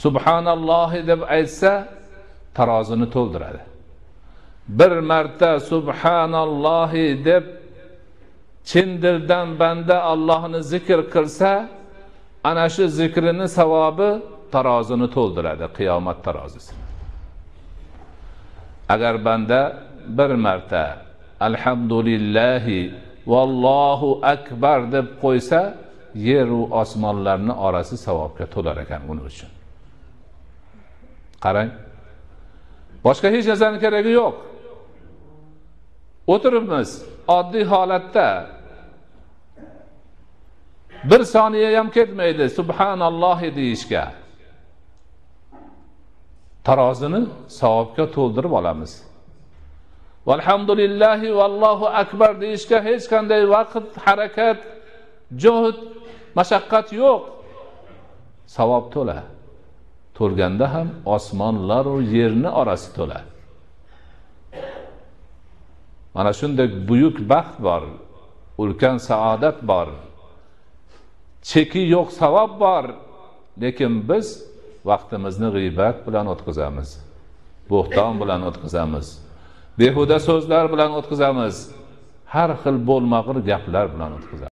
subhanallohi deb aytsa tarozini to'ldiradi. Bir marta subhanallohi deb chin dildan banda Allohni zikr qilsa, ana shu zikrining savobi tarozini to'ldiradi, qiyomat tarozisi. Agar banda bir marta alhamdulillahi vallohu akbar deb qo'ysa, yer va osmonlarning orasi savobga to'lar ekan uning uchun. Qarang. Boshqa hech narsaning keragi yo'q. O'tiribmiz oddiy holatda bir soniya ham ketmaydi subhanallohi deyishga. Tarozini savobga to'ldirib olamiz. Valhamdulillahi vallohu akbar deyishga hech qanday vaqt, harakat, juhd, mashaqqat yo'q. Savob to'la. To'lganda ham osmonlar va yerni orasi to'la. Mana shunday buyuk baxt bor, ulkan saodat bor. Cheki yo'q savob bor, lekin biz vaqtimizni g'iybat bilan o'tkazamiz. Bo'xton bilan o'tkazamiz. Behuda so'zlar bilan o'tkazamiz. Har xil bo'lmag'ur gaplar bilan o'tkazamiz.